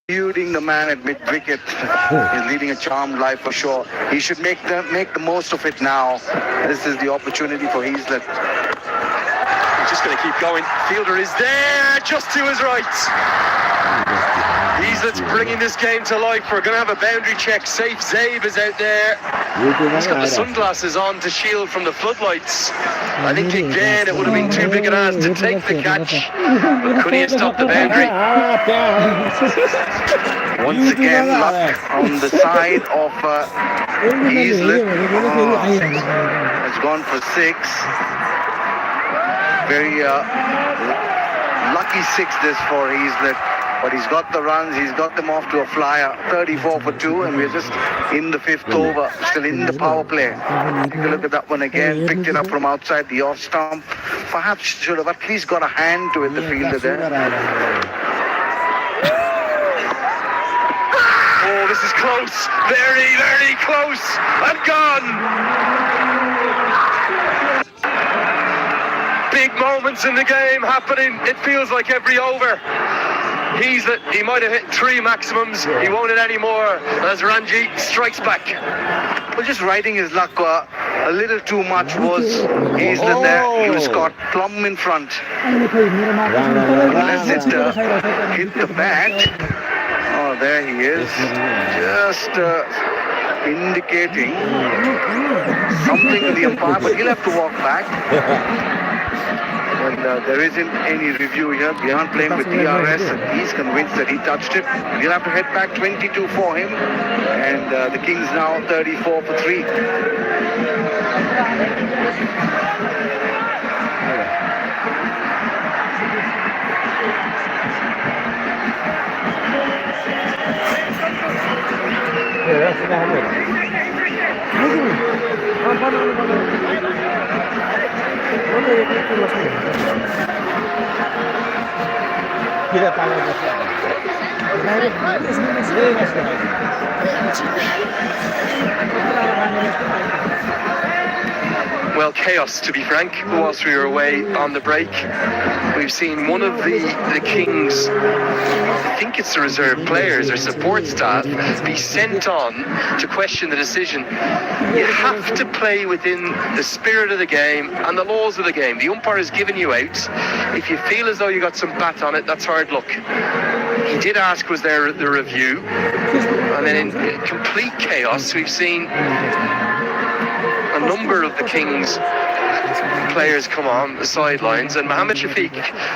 eluding the man at mid wicket. He's leading a charmed life for sure. He should make the most of it now. This is the opportunity for Heaslett. He's just going to keep going. Fielder is there, just to his right. Heaslett's bringing this game to life. We're going to have a boundary check. Safe Zabe is out there. He's got the sunglasses on to shield from the floodlights. I think again it would have been too big an ask to take the catch. But could he have stopped the boundary? Once again, luck on the side of Heaslett. Has gone for 6. Very lucky 6 this for Heaslett. But he's got the runs, he's got them off to a flyer, 34 for 2, and we're just in the 5th over, still in the power play. Take a look at that one again, picked it up from outside the off stump. Perhaps should have at least got a hand to it, the fielder there. Oh, this is close, very, very close, and gone! Big moments in the game happening, it feels like every over. He might have hit 3 maximums, he won't hit any more as Ranji strikes back. Well, just riding his luck a little too much was Heaslett there. He was caught plumb in front. Unless it hit the bat. Oh, there he is. Just indicating something to the umpire, but he'll have to walk back. Well, there isn't any review here. We aren't playing with DRS. He's convinced that he touched it. We'll have to head back 22 for him. And the Kings now 34 for 3. Well, chaos, to be frank, whilst we were away on the break. We've seen one of the Kings, I think it's the reserve players or support staff, be sent on to question the decision. You have to play within the spirit of the game and the laws of the game. The umpire has given you out. If you feel as though you got some bat on it, that's hard luck. He did ask, was there the review? And then in complete chaos, we've seen a number of the Kings players come on the sidelines, and Mohammed Shafiq,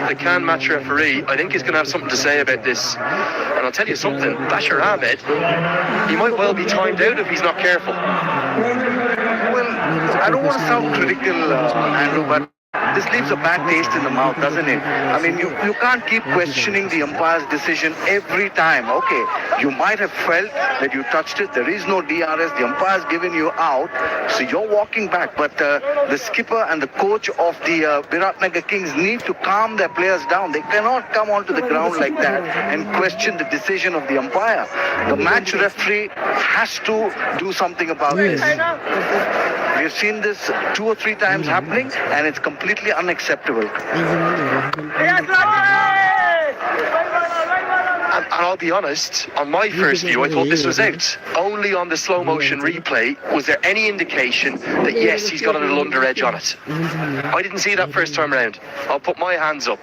the Can match referee, I think is going to have something to say about this. And I'll tell you something, Bashir Ahmed, he might well be timed out if he's not careful. Well, I don't want to sound critical, Andrew, but this leaves a bad taste in the mouth, doesn't it? I mean, you can't keep questioning the umpire's decision every time. Okay, you might have felt that you touched it. There is no DRS. The umpire's given you out. So you're walking back. But the skipper and the coach of the Viratnagar Kings need to calm their players down. They cannot come onto the ground like that and question the decision of the umpire. The match referee has to do something about this. We've seen this 2 or 3 times happening, and it's completely unacceptable. And I'll be honest, on my first view, I thought this was out. Only on the slow motion replay was there any indication that yes, he's got a little under edge on it. I didn't see that first time round. I'll put my hands up.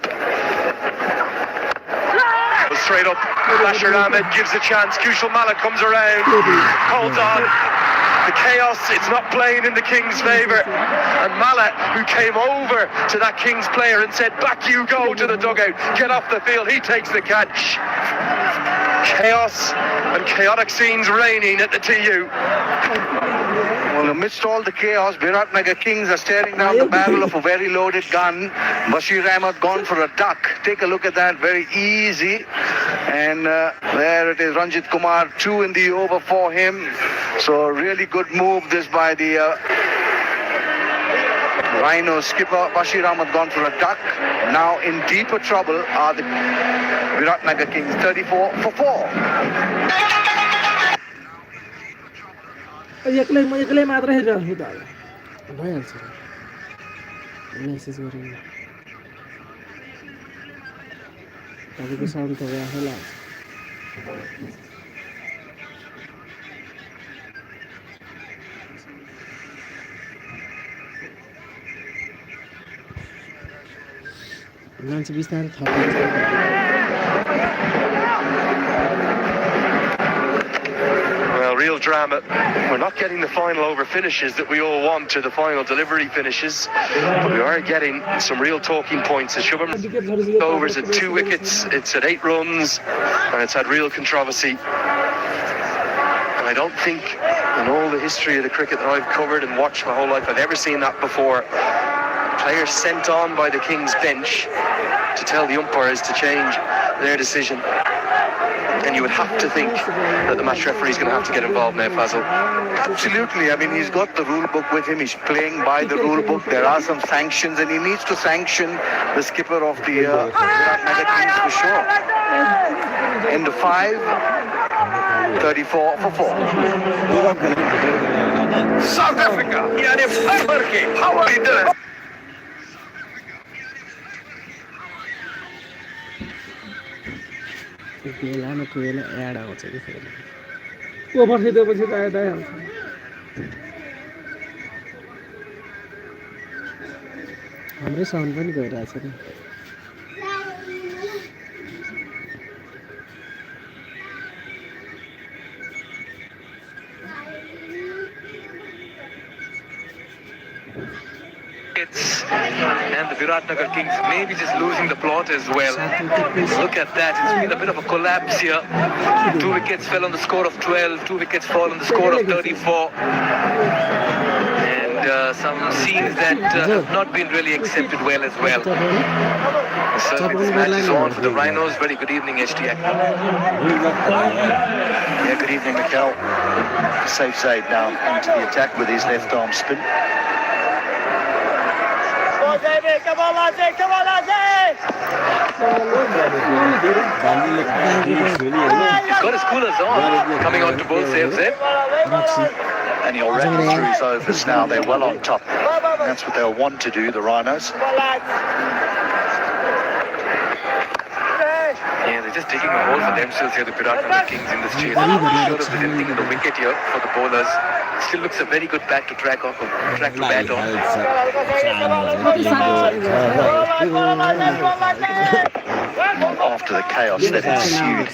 Straight up, Bashir Ahmed gives a chance. Kushal Malik comes around, holds on. The chaos, it's not playing in the Kings' favour. And Mala, who came over to that Kings player and said, back you go to the dugout, get off the field, he takes the catch. Chaos and chaotic scenes reigning at the TU. Well, amidst all the chaos, Viratnagar Kings are staring down the barrel of a very loaded gun. Bashir Ahmed gone for a duck. Take a look at that, very easy. And there it is, Ranjit Kumar, 2 in the over for him. So really good move this by the Rhino skipper. Bashir Ahmed gone for a duck. Now in deeper trouble are the Viratnagar Kings, 34 for 4. एकले मात्र हेरेर हुँदा भइहाल्छ message गरेर तपाईँको sound तपाईँ आफैलाई मान्छे बिस्तारै थपिन्छ। Well, real drama. We're not getting the final over finishes that we all want, or the final delivery finishes, but we are getting some real talking points. The Shubham overs at 2 wickets, it's at 8 runs, and it's had real controversy. And I don't think in all the history of the cricket that I've covered and watched my whole life, I've ever seen that before. Players sent on by the King's bench to tell the umpires to change their decision. And you would have to think that the match referee is going to have to get involved now, Fazil. Absolutely. I mean, he's got the rule book with him. He's playing by the rule book. There are some sanctions, and he needs to sanction the skipper of the Virat Kings for sure. End of 5, 34 for 4. South Africa, yani Farke, how are you doing? बेला न कोही बेला add आउँछ कि फेरि over खेदेपछि त आइहाल्छ। हाम्रै sound पनि गइरहेछ नि। And the Viratnagar Kings maybe just losing the plot as well. Look at that, it's been a bit of a collapse here. 2 wickets fell on the score of 12, 2 wickets fall on the score of 34. And some scenes that have not been really accepted well as well. So this match is on for the Rhinos. Very good evening, HTX. Yeah, good evening, Mikel. Safe side now into the attack with his left arm spin. Come on, Ajay! Come on, Ajay! He's got his coolers on, coming on to both saves, eh? And he'll rattle through his overs now. They're well on top. And that's what they'll want to do, the Rhinos. Yeah, they're just digging a hole for themselves here, the Viratnagar Kings in this chase. I'm not sure if there's anything in the wicket here for the bowlers. Still looks a very good bat to bat on. After the chaos that ensued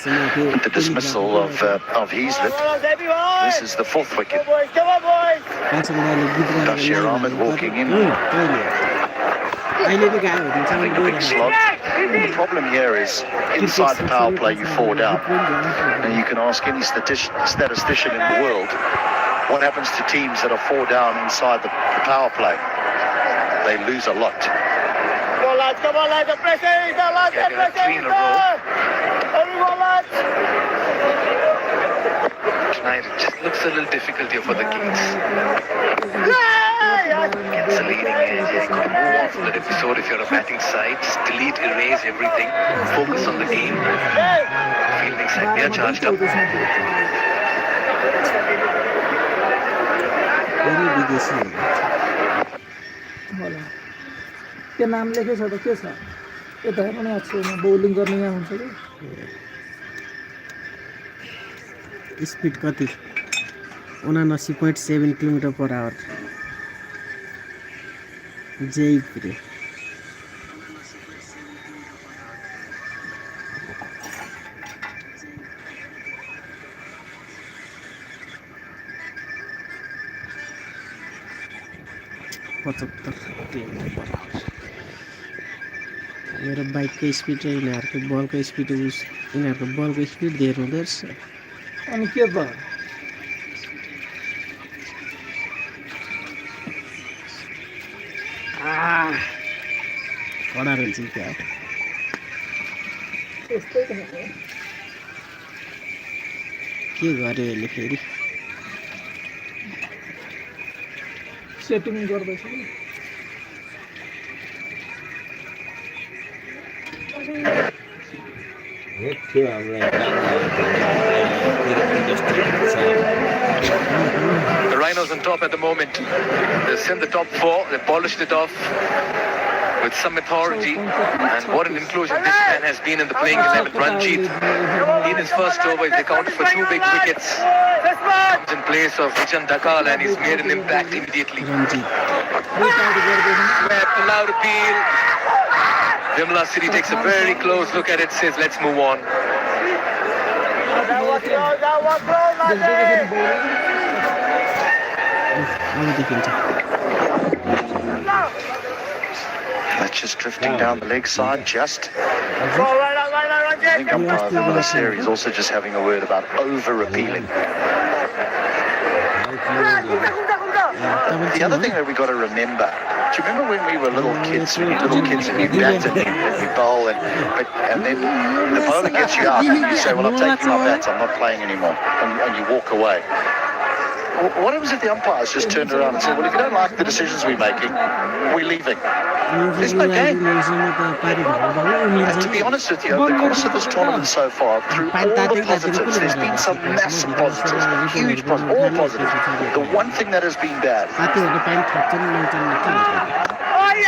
with the dismissal of Heaslett, this is the 4th wicket. Bashir Ahmed walking in. Having a big slog. The problem here is inside the power play you 4 down. And you can ask any statistician in the world what happens to teams that are 4 down inside the power play. They lose a lot. Come on, lads, the pressure is on, lads, the pressure is on! Everyone, lads! Tonight it just looks a little difficult here for the Kings. It's a leading edge. You could move on from that episode if you're a batting side. Just delete, erase everything. Focus on the game. Fielding side, they are charged up. Very विदेशी होला के नाम लेखेको छ त के छ यता पनि आछुमा बौलिङ गर्ने यहाँ हुन्छ कि स्पिड कति 79.7 km/h जयपुर 75 km/h मेरो बाइकको स्पिड र यिनीहरूको बलको स्पिड यिनीहरूको बलको स्पिड धेर हुँदो रहेछ अनि के त कडा रहेछ क्या त्यस्तै त के गर्यो यसले फेरि सेटिङ गर्दैछ नि The Rhinos on top at the moment. They sent the top 4, they polished it off. with some authority. And what an inclusion this man has been in the playing 11. Ranjit, in his first over, he's accounted for 2 big wickets. Comes in place of Vichan Dakal and he's made an impact immediately. Ranjit. Swept, loud appeal. Vimla City takes a very close look at it, says let's move on. अब देखिन्छ That's just drifting down the leg side, just. I think umpire Vimla City is also just having a word about over-appealing. The other thing that we got to remember, do you remember when we were little kids and you batted and you bowl and then the bowler gets you out and you say, well, I'm taking my bats, I'm not playing anymore, and you walk away. What happens if the umpires just turned around and said, well, if you don't like the decisions we're making, we're leaving? There's no game. And to be honest with you, over the course of this tournament so far, through all the positives, there's been some massive positives, huge positives, all positives. The one thing that has been bad has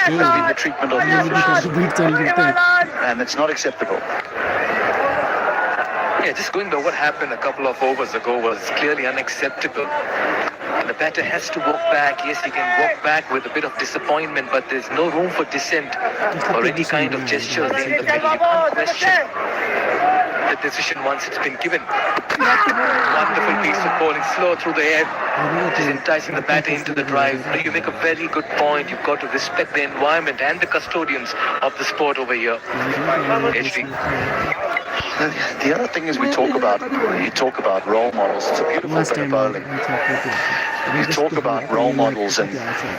been the treatment of the officials. And it's not acceptable. Yeah, just going by what happened a couple of overs ago was clearly unacceptable. And the batter has to walk back. Yes, he can walk back with a bit of disappointment, but there's no room for dissent or any kind of gestures in the middle. You can't question the decision once it's been given. Wonderful piece of bowling, slow through the air, just enticing the batter into the drive. You make a very good point. You've got to respect the environment and the custodians of the sport over here. HD. The other thing is you talk about role models. It's a beautiful thing of bowling. You talk about role models and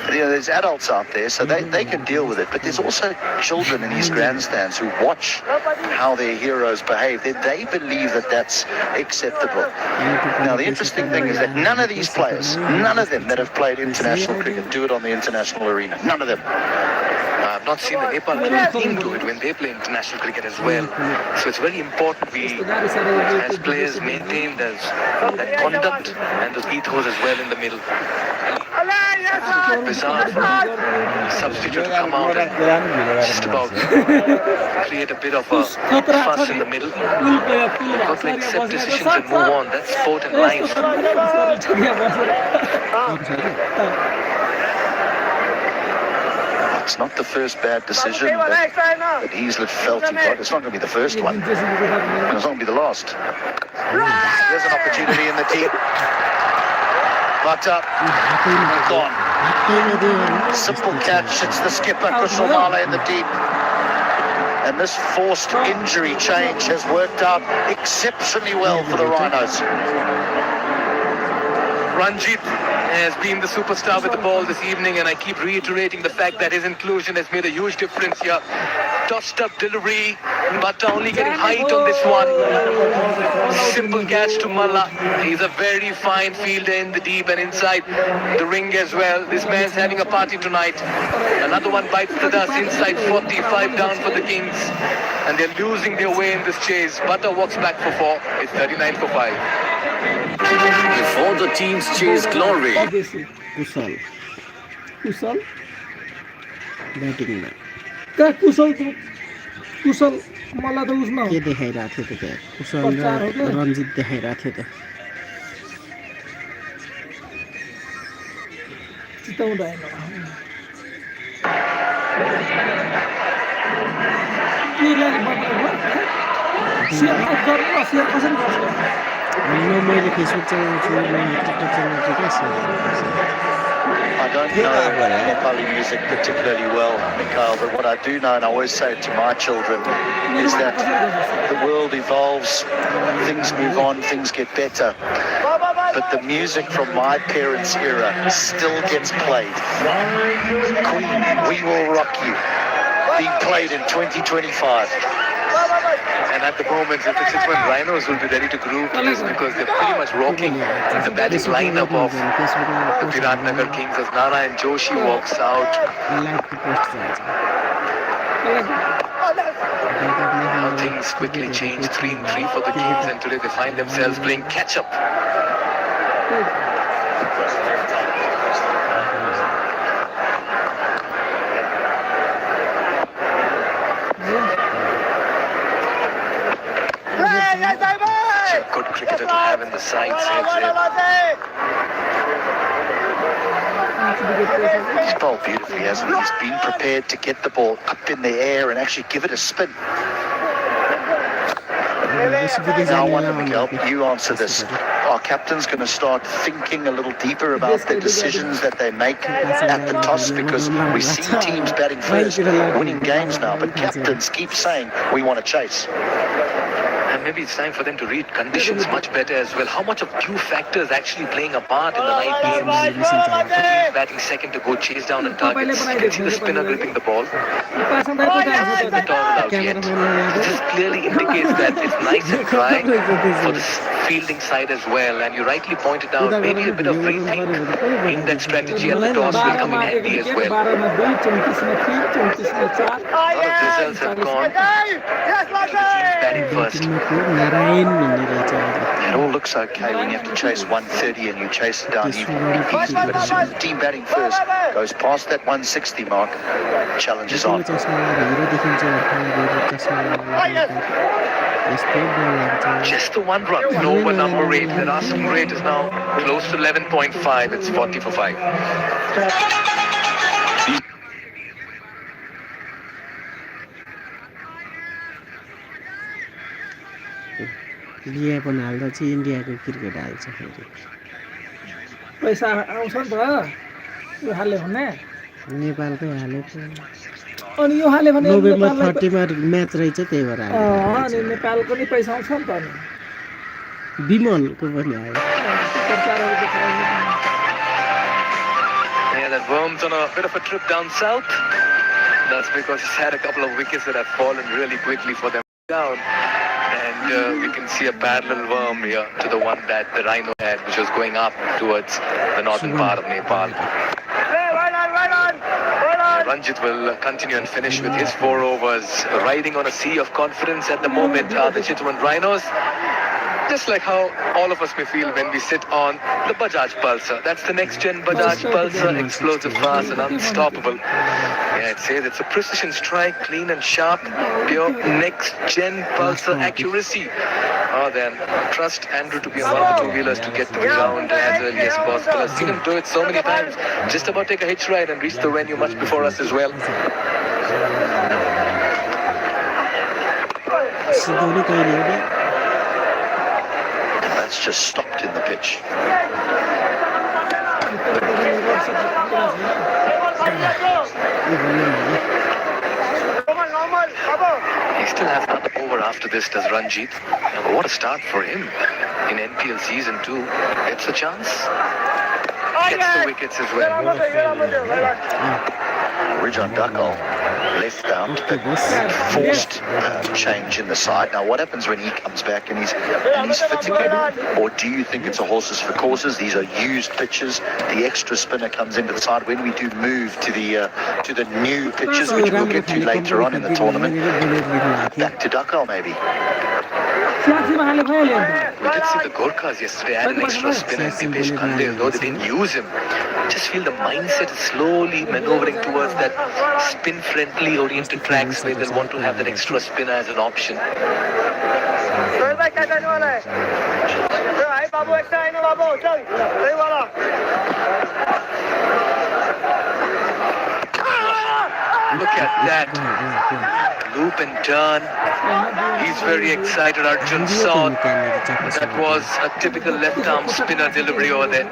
there's adults out there so they can deal with it, but there's also children in these grandstands who watch how their heroes behave. They believe that that's acceptable. Now the interesting thing is that none of these players, none of them that have played international cricket do it on the international arena. None of them. I've not seen the Nepal team do it when they play international cricket as well. So it's very important we, as players, maintain that conduct and the ethos as well in the middle. Bizarre for a substitute to come out and just about create a bit of a fuss in the middle. Got to accept decisions and move on. That's sport and life. It's not the first bad decision that Heaslett felt he got. It's not going to be the first one. And it's not going to be the last. There's an opportunity in the team. But gone. Simple catch. It's the skipper, Kushal Mala, in the deep. And this forced injury change has worked out exceptionally well for the Rhinos. Ranjit has been the superstar with the ball this evening, and I keep reiterating the fact that his inclusion has made a huge difference here. Tossed up delivery, but only getting height on this one. Simple catch to Malla. He's a very fine fielder in the deep and inside the ring as well. This man's having a party tonight. Another one bites the dust inside 45 down for the Kings, and they're losing their way in this chase. Butter walks back for 4. It's 39 for 5. Before the teams chase glory. कुशल कुशल ब्याटिङमा कहाँ कुशल मलाई त उसमा के देखाइरहेको थियो त त्यहाँ कुशल र रञ्जित देखाइरहेको थियो त चिताउँदैन मैले फेसबुक चलाउँछु मैले टिकटक चलाउँछु I don't know Nepali music particularly well, Mikhail, but what I do know, and I always say it to my children, is that the world evolves, things move on, things get better. But the music from my parents' era still gets played. Queen, We Will Rock You, being played in 2025. And at the moment, if it's when Rhinos will be ready to groove to this because they're pretty much rocking the batting lineup of the Viratnagar Kings as Narayan Joshi walks out. Now things quickly change, 3-3 for the Kings, and today they find themselves playing catch-up. cricketer to have in the side, says Zaid. He's bowled beautifully, hasn't he? He's been prepared to get the ball up in the air and actually give it a spin. Now, I wonder, Miguel, you answer this. Our captain's going to start thinking a little deeper about the decisions that they make at the toss, because we see teams batting first, winning games now, but captains keep saying, we want to chase. And maybe it's time for them to read conditions much better as well. How much of Q factors actually playing a part in the night games? Teams batting second to go chase down and targets. You can see the spinner gripping the ball. Not all out yet. This clearly indicates that it's nice and dry for the fielding side as well. And you rightly pointed out, maybe a bit of rethink in that strategy at the toss will come in handy as well. A lot of results have gone to the teams batting first. It all looks okay when you have to chase 130 and you chase it down easy, but as soon as the team batting first goes past that 160 mark, challenge is on. Just the one run, no over number 8. Their asking rate is now close to 11.5. It's 40 for 5. लिया पनि हाल्दा चाहिँ इन्डियाको cricket हाल्छ फेरि पैसा आउँछ नि त यो हाल्यो भने नेपालकै हालेको अनि यो हाल्यो भने नोभेम्बर 30 मा म्याच रहेछ त्यही भएर अनि नेपालको नि पैसा आउँछ नि त अनि विमलको पनि आयो Yeah, that Worm's on a bit of a trip down south. That's because he's had a couple of wickets that have fallen really quickly for them down. And we can see a parallel worm here to the one that the Rhino had, which was going up towards the northern part of Nepal. Ranjit will continue and finish with his 4 overs. Riding on a sea of confidence at the moment are the Chitwan Rhinos. Just like how all of us may feel when we sit on the Bajaj Pulsar. That's the next-gen Bajaj Pulsar, explosive, fast and unstoppable. Yeah, it says it's a precision strike, clean and sharp, pure next-gen Pulsar accuracy. Oh, then trust Andrew to be on one of the two-wheelers to get to the ground as early as possible. I've seen him do it so many times. Just about take a hitch ride and reach the venue much before us as well. That's just stopped in the pitch. He still has another over after this, does Ranjit. And what a start for him in NPL Season 2. Gets a chance. Gets the wickets as well. Ridge on Duckall, left out, but forced change in the side. Now, what happens when he comes back and he's fit again? Or do you think it's a horses for courses? These are used pitches. The extra spinner comes into the side. When we do move to the new pitches, which we'll get to later on in the tournament, back to Duckall maybe. We did see the Gorkhas yesterday add an extra spinner, Dipesh Khandel, though they didn't use him. Just feel the mindset is slowly maneuvering towards that spin-friendly oriented tracks where they'll want to have that extra spinner as an option. Look at that. Loop and turn. He's very excited. Arjun saw that was a typical left-arm spinner delivery over there.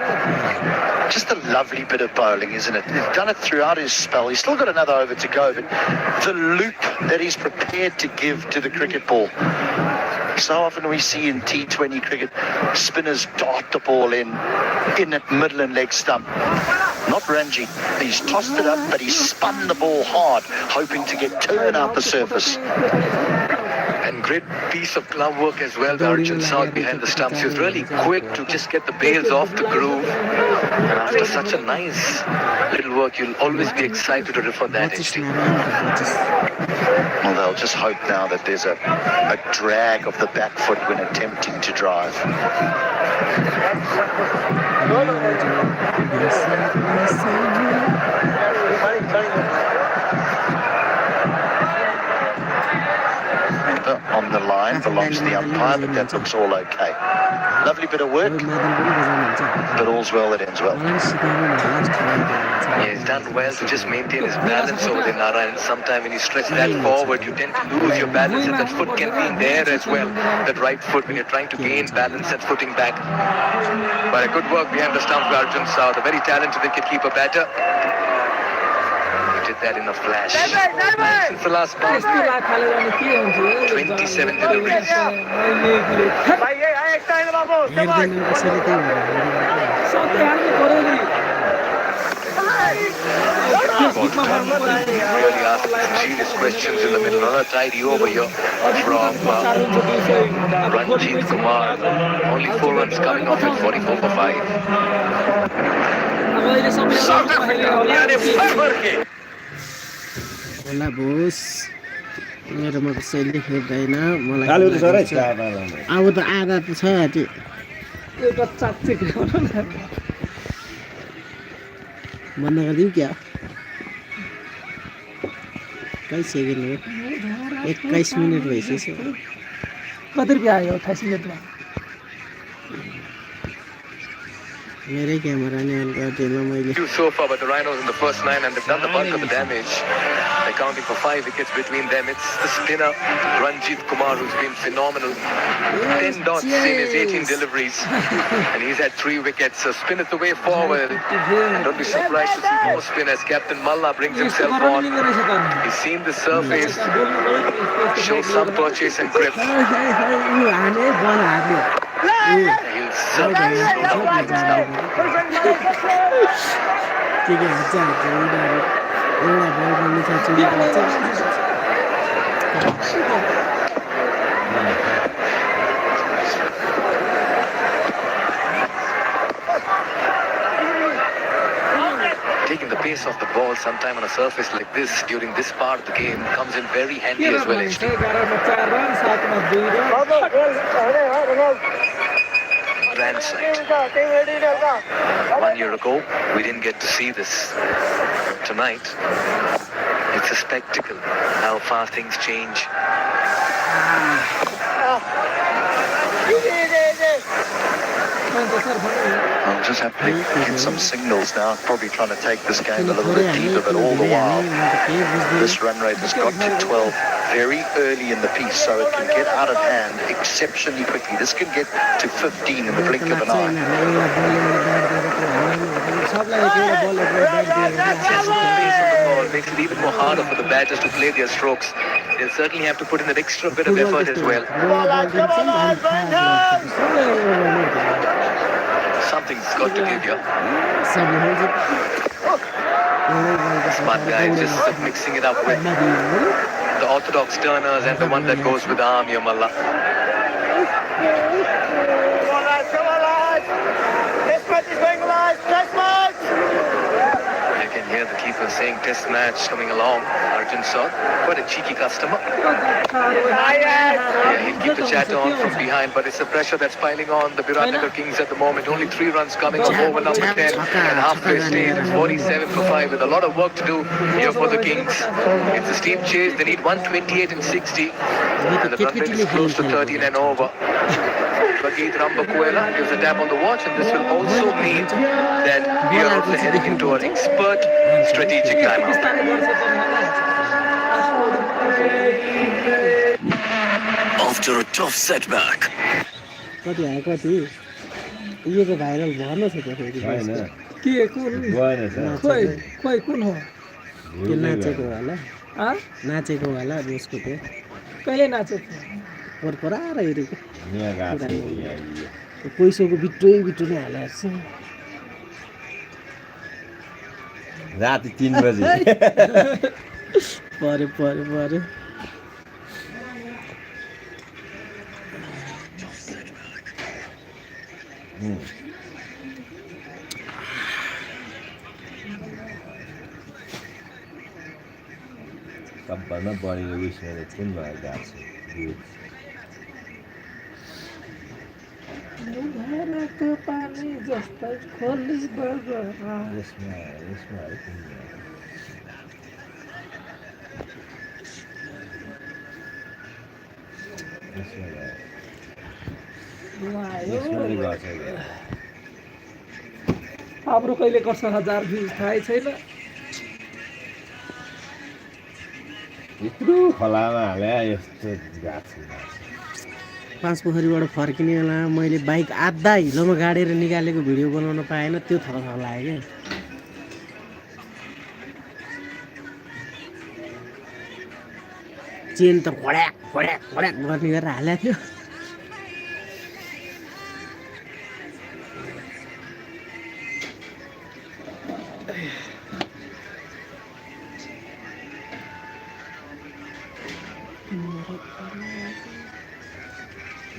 Just a lovely bit of bowling, isn't it? He's done it throughout his spell. He's still got another over to go, but the loop that he's prepared to give to the cricket ball. So often we see in T20 cricket, spinners dart the ball in at middle and leg stump. Not Ranjit. He's tossed it up, but he's spun the ball hard, hoping to get turn out the surface. And great piece of glove work as well. The Arjun South behind the stumps. He was really quick to just get the bails off the groove. And after such a nice little work, you'll always be excited to refer that HD. Well, they'll just hope now that there's a drag of the back foot when attempting to drive. On the line, belongs to the umpire, but that looks all okay. Lovely bit of work, but all's well that ends well. He has done well to just maintain his balance over there, Nara, and sometimes when you stretch that forward, you tend to lose your balance, and that foot can be in there as well, that right foot, when you're trying to gain balance and footing back. But a good work behind the stump by Arjun Saud, a very talented wicket-keeper batter. He did that in a flash. Since the last bounce, 27 deliveries. Really asking some serious questions in the middle. Another tidy over here from Ranjit Kumar. Only 4 runs coming off at 44 for 5. होला बोस मेरोमा त सहिले खेल्दैन मलाई अब त आधा त छ त्यो एउटा चाच्चे खेलाउनु न बन्द गरिदिउँ क्या 21 सेकेन्ड हो 21 मिनट भइसक्यो कति रुपियाँ आयो 28 मिनटमा मेरै क्यामेरा नि अन गरिदिएन मैले Few so far, but the Rhinos in the first 9 and they've done the bulk of the damage. They're counting for 5 wickets between them. It's the spinner, Ranjit Kumar, who's been phenomenal. 10 dots in his 18 deliveries. And he's had 3 wickets. So spin it the way forward. And don't be surprised to see more spin as Captain Malla brings himself on. He's seen the surface, shows some purchase and grip. He'll certainly slow down things now. के हान्छ उनीहरू एउटा बल गर्नु छ चुरी गर्छ Taking the pace of the ball sometime on a surface like this during this part of the game comes in very handy as well, HD. 11 Grand sight. 1 year ago, we didn't get to see this. Tonight, it's a spectacle how fast things change. I'll just have to get some signals now. Probably trying to take this game a little bit deeper, but all the while, this run rate has got to 12 very early in the piece, so it can get out of hand exceptionally quickly. This can get to 15 in the blink of an eye. Ball makes it even more harder for the batters to play their strokes. They'll certainly have to put in an extra bit of effort as well. Something's got to give you. Smart guy just mixing it up with the orthodox turners and the one that goes with the arm, Yamalla. You can hear the keeper saying test match coming along. Arjun Saud, quite a cheeky customer. Yeah, he'll keep the chatter on from behind, but it's the pressure that's piling on the Viratnagar Kings at the moment. Only 3 runs coming off over number 10 and halfway stage. It's 47 for 5 with a lot of work to do here for the Kings. It's a steep chase. They need 128 and 60. And the run rate is close to 13 and over. Prageet Rambakuela gives a tap on the watch, and this will also mean that we are also heading into our expert strategic timeout. After a tough setback, कति आयो कति यो त viral भएन छ त फेरि के कुन खोइ खोइ कुन हो त्यो नाचेको होला आ नाचेको होला रोसको त्यो कहिले नाचेको परपराएर हेरेको पैसाको बिटो नै हालेको छ राति 3 बजे परे सबभन्दा बढी उस मैले कुन भयो गएको घरको पानी जस्तै खोली यसमा है कुन भयो यसमा गर्छ हाम्रो कहिले गर्छ 1000 भ्युज थाहै छैन यत्रो खोलामा हाले यस्तो गाछ 5 पोखरीबाट फर्किने बेला मैले बाइक आधा हिलोमा गाडेर निकालेको भिडियो बनाउन पाएन त्यो थर लाग्यो के चेन त खड्याक खड्याक खड्याक गर्ने गरेर हालेको थियो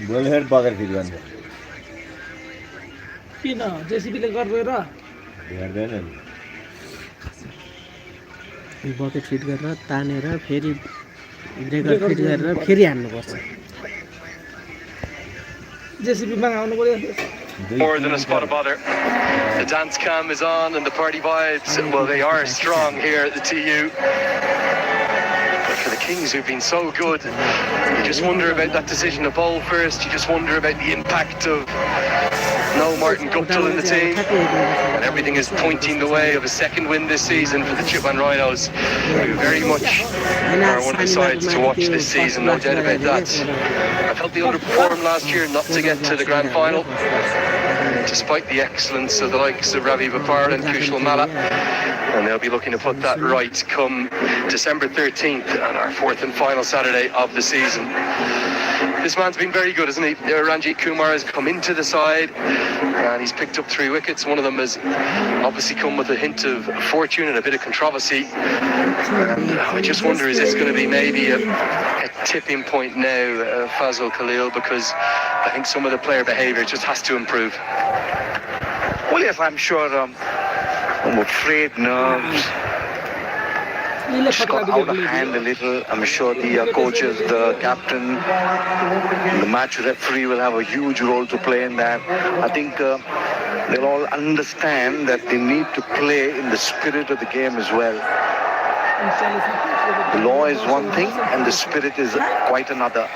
बोलहेड बगर फिट गर्नु किन जेसीबीले गर्दैन हेर्दैन नि बकेट फिट गरेर तानेर फेरि ब्रेकर फिट गरेर फेरि हान्नुपर्छ जेसीबी मागाउनु पर्यो More than a spot of bother. The dance cam is on and the party vibes, well, they are strong here at the TU. But for the Kings, who've been so good, you just wonder about that decision to bowl first. You just wonder about the impact of no Martin Guptill in the team. And everything is pointing the way of a second win this season for the Chipman Rhinos, who very much are one of the sides to watch this season, no doubt about that. I felt they underperformed last year not to get to the grand final, despite the excellence of the likes of Ravi Bapar and Kushal Malla. And they'll be looking to put that right come December 13th on our fourth and final Saturday of the season. This man's been very good, hasn't he? Ranjit Kumar has come into the side and he's picked up 3 wickets. One of them has obviously come with a hint of fortune and a bit of controversy. And I just wonder, is this going to be maybe a tipping point now, Fazal Khalil, because I think some of the player behaviour just has to improve. Well, yes, I'm sure. I'm afraid nerves just got out of hand a little. I'm sure the coaches, the captain, the match referee will have a huge role to play in that. I think they'll all understand that they need to play in the spirit of the game as well. The law is one thing and the spirit is quite another.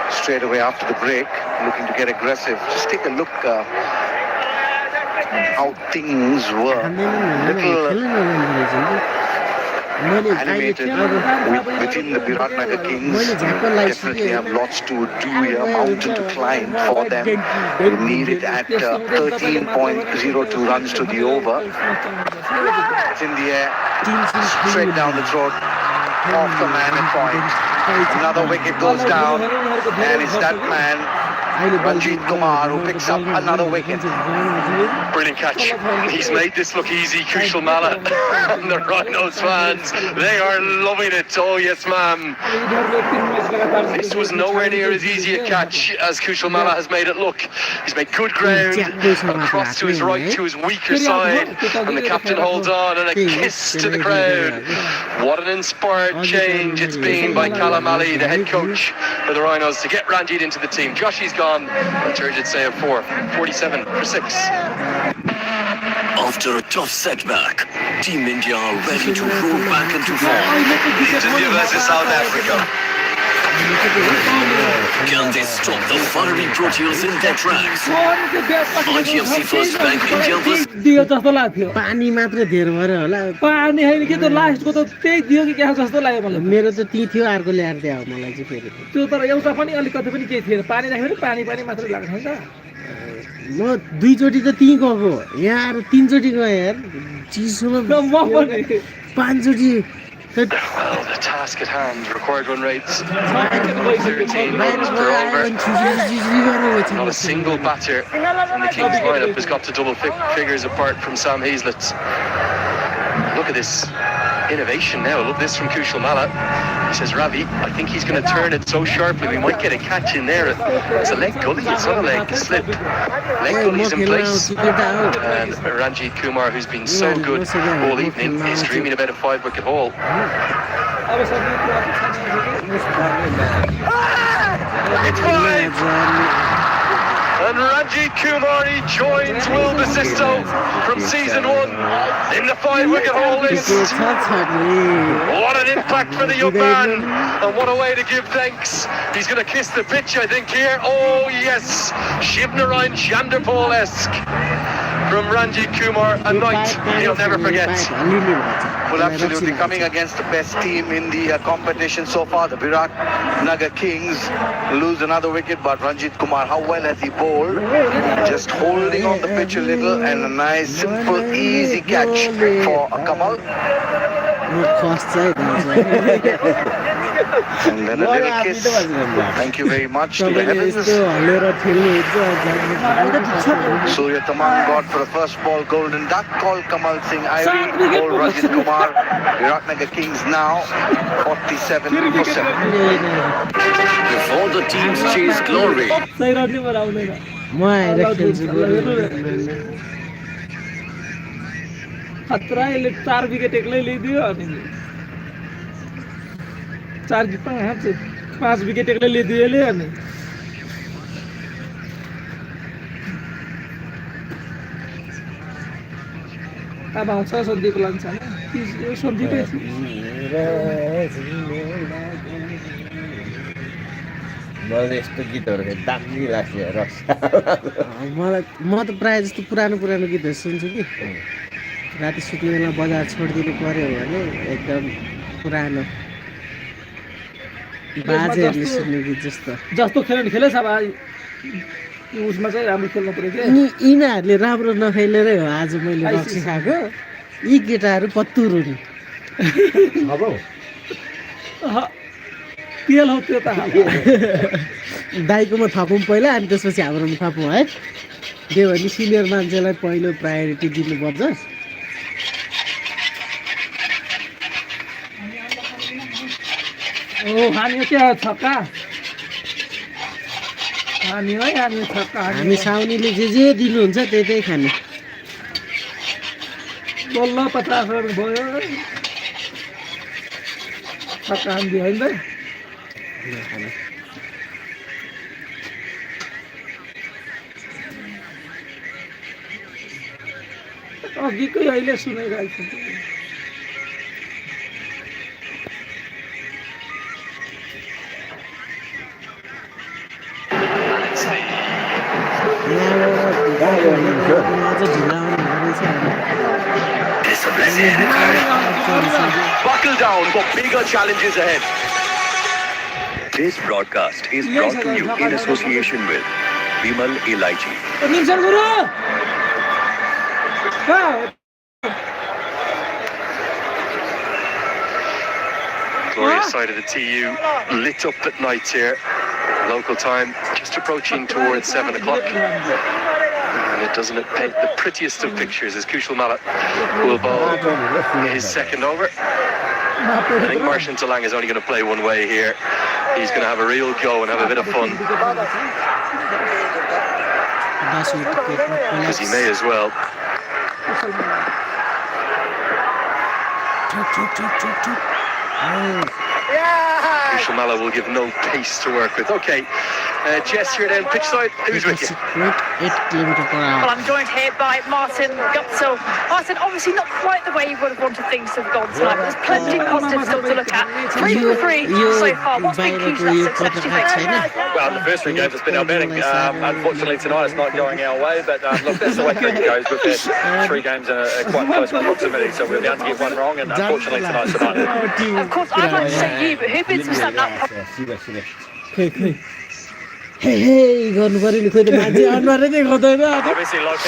Straight away after the break, looking to get aggressive. Just take a look how things were. Little animated within the Viratnagar Kings. Definitely have lots to do here, mountain to climb for them. They need it at 13.02 runs to the over. It's in the air, straight down the throat, off the man at point. Another wicket goes down, and it's that man, Ranjit Kumar, who picks up another wicket. Brilliant catch. He's made this look easy, Kushal Malla. And the Rhinos fans, they are loving it. Oh yes, ma'am. This was nowhere near as easy a catch as Kushal Malla has made it look. He's made good ground, across to his right, to his weaker side, and the captain holds on, and a kiss to the crowd. What an inspired change it's been by Callum Ali, the head coach for the Rhinos, to get Ranjit into the team. Joshy's gone. A turgid say of 4, 47 for 6. After a tough setback, Team India are ready to roll back into form. India versus South Africa. Can they stop the fiery Proteas in their tracks? IGFC First Bank India vs दियो जस्तो लाग्थ्यो पानी मात्र धेर भएर होला पानी हैन के त लास्टको त त्यही दियो कि क्या जस्तो लाग्यो मलाई मेरो त ती थियो अर्को ल्याएर दियो मलाई चाहिँ फेरि त्यो तर एउटा पनि अलिकति पनि केही थिएन पानी राख्यो भने पानी पानी मात्रै लाग्छ नि त म 2 चोटि त ती गएको यहाँ आएर 3 चोटि गए यार चिसोमा म पनि 5 चोटि Well, the task at hand, required run rates 13 runs per over. Not a single batter in the Kings lineup has got to double figures apart from Sam Hazlett. Look at this innovation now. Look at this from Kushal Malla. He says, Ravi, I think he's going to turn it so sharply we might get a catch in there. It's a leg gully, it's not a leg slip. Leg gully's in place. And Ranjit Kumar, who's been so good all evening, is dreaming about a 5-wicket haul. It's 5! And Ranjit Kumar, he joins Will Basisto from season 1 in the 5-wicket haul list. What an impact for the young man, and what a way to give thanks. He's going to kiss the pitch, I think, here. Oh yes, Shiv Narayan Chanderpaul-esque from Ranjit Kumar, a night he'll never forget. Well, absolutely. Coming against the best team in the competition so far, the Virat Nagar Kings lose another wicket, but Ranjit Kumar, how well has he bowled? Just holding on the pitch a little, and a nice, simple, easy catch for Kamal. And then a little kiss. Thank you very much to the heavens. Surya Tamang got for the first ball golden duck, called Kamal Singh Irie, ball Ranjit Kumar. Virat Nagar Kings now 47 for 7. Before the teams chase glory, खतरा यसले 4 wicket एक्लै लिइदियो अनि 5 wicket एक्लै लिइदियो यसले अनि अब आउँछ सन्दीप लान्छ यो सन्दीपै मलाई यस्तो गीतहरू दामी लाग्छ मलाई म त प्रायः जस्तो पुरानो गीतहरू सुन्छु कि राति सुत्ने बेला बजार छोडिदिनु पर्यो भने एकदम पुरानो बाजेहरूले सुन्ने गीत जस्तो खेलेछ अब उसमा चाहिँ राम्रो खेल्नु पर्यो के यिनीहरूले राम्रो नखेलेरै हो आज मैले रक्सी खाएको यी केटाहरू पत्तुर हुन् तेल हो त्यो त दाइकोमा थपौँ पहिला अनि त्यसपछि हाम्रोमा थपौँ है त्यो भने सिनियर मान्छेलाई पहिलो प्रायोरिटी दिनुपर्छ हामी साउनीले जे दिनुहुन्छ त्यही खाने बल्ल 50 रन भयो छक्का हान्दियो होइन अघिकै अहिले सुनाइरहेको छु Buckle down for bigger challenges ahead. this broadcast is brought to you in association with Bimal Elaichi. Glorious side of the TU lit up at night here. Local time just approaching towards 7 o'clock. And it doesn't paint the prettiest of pictures as Kushal Mallet will bowl his second over. I think Marshan Talang is only going to play one way here. He's going to have a real go and have a bit of fun. Because he may as well. Kushal Mallet will give no pace to work with. Okay, Jess here then, pitch side, who's with you? 8 km/h. Well, I'm joined here by Martin Gutzel. Martin, obviously not quite the way you would have wanted things to have gone tonight, but there's plenty of positives still to look at. 3 for 3 so far. What's been key to that success, do you think? Well, the first 3 games it's been our betting. Unfortunately tonight it's not going our way, but look, that's the way cricket goes. We've had 3 games in a quite close proximity, so we're bound to get one wrong, and unfortunately tonight's the night. Of course, I'd like to say you, but who bids for something up? Hey, गर्नु पर्यो नि खोइ त मान्छे अनुहारै देखाउँदैन Obviously, Lokesh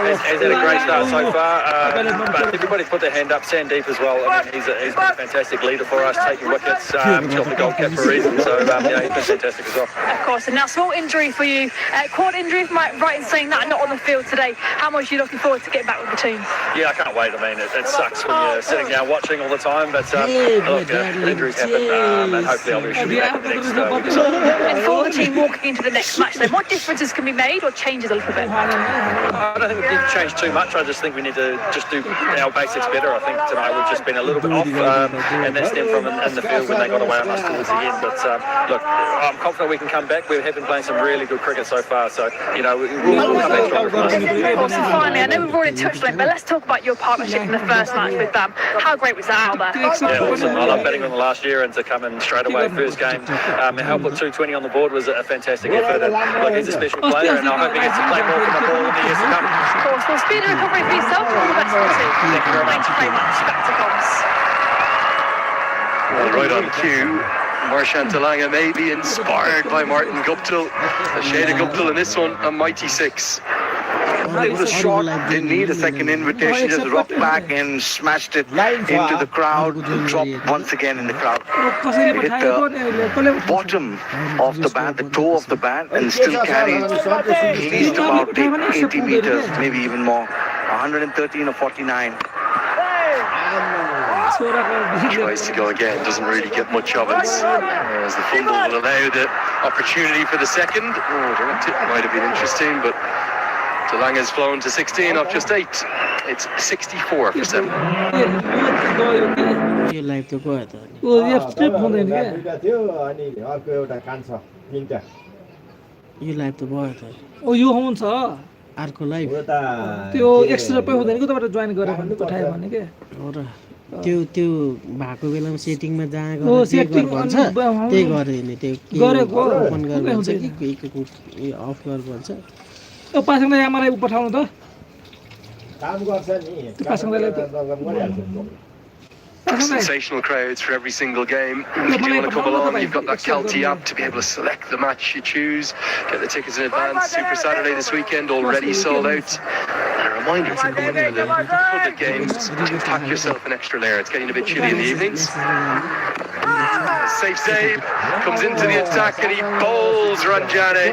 has had a great start so far, but everybody's put their hand up. Sandeep as well. I mean, he's been a fantastic leader for us, taking wickets. He's got the gold cap for a reason, so yeah, he's been fantastic as well. Of course, and now small injury for you. Quad injury, if I'm right in saying that, not on the field today. How much are you looking forward to getting back with the team? Yeah, I can't wait. I mean, it sucks when you're sitting down watching all the time, but look, injuries happen, and hopefully I'll be back next week. And for the team, walking walking into the next match then? What differences can be made or changes a little bit? I don't think we need to change too much. I just think we need to just do our basics better. I think tonight we've just been a little bit off, and that stemmed from in the field when they got away on us towards the end. But look, I'm confident we can come back. We have been playing some really good cricket so far, so we'll come back stronger from us. Of course, and finally, I know we've already touched on it, but let's talk about your partnership in the first match with them. How great was that, Albert? Yeah, awesome. I love batting on the last year, and to come in straight away first game and help put 220 on the board was a fantastic effort. And look, he's a special player, and I hope he gets to play more from the ball in the years to come. Of course, well, speed and recovery for yourself, and all the best for the team. Thank you very much. Thank you very much. Back to comms. Well, right on cue. Marchant Talanga may be inspired by Martin Guptill. A shade of Guptill in this one, a mighty 6. It was short, didn't need a second invitation, just rocked back and smashed it into the crowd, dropped once again in the crowd. It hit the bottom of the bat, the toe of the bat, and still carried at least about 80 meters, maybe even more. 113 or 49. Tries to go again, doesn't really get much of it. As the fumble will allow the opportunity for the second. Oh, direct hit might have been interesting, but Talanga's flown to 16 off just 8. It's 64 for 7. Yo live त गयो त दुईटा थियो अनि अर्को एउटा कान्छ तीनटा यो live त भयो त ओ यो हुन्छ अर्को लाइभ त्यो एक्स्ट्रा पे हुँदैन कि तपाईले जोइन गरेर भन्नु पठायो भने के हो र त्यो भएको बेलामा सेटिङमा जहाँ गएर सेटिङ भन्छ त्यही गरे नि त्यो गरेको ओपन गर भन्छ कि अफ गर भन्छ ओ पासङले मलाई पठाउनु त काम गर्छ नि त्यो पासङले Sensational crowds for every single game. If you want to come along, you've got that Kelty app to be able to select the match you choose. Get the tickets in advance. Super Saturday this weekend, already sold out. And a reminder to come into the public games to pack yourself an extra layer. It's getting a bit chilly in the evenings. Safe save, comes into the attack and he bowls Ranjane.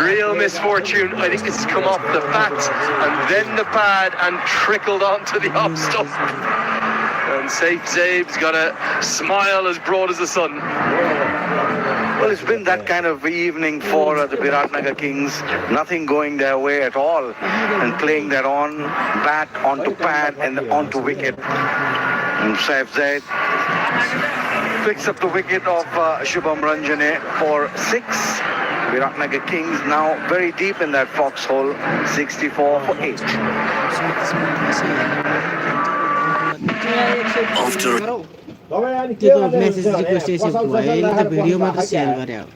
Real misfortune. I think it's come off the bat and then the pad and trickled onto the off stump. And Safe Zabe's got a smile as broad as the sun. Well, it's been that kind of evening for the Viratnagar Kings. Nothing going their way at all. And playing that on, bat, onto pad and onto wicket. And Saif Zaid picks up the wicket of Shubham Ranjane for 6. Viratnagar Kings now very deep in that foxhole, 64 for 8. त्यो त message request accept भयो अहिले त video मात्र share गरे हो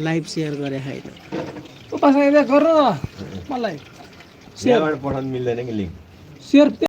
live share गरे हैन ओ पासङले गर न मलाई सेयर पठाउन मिल्दैन कि लिंक शेयर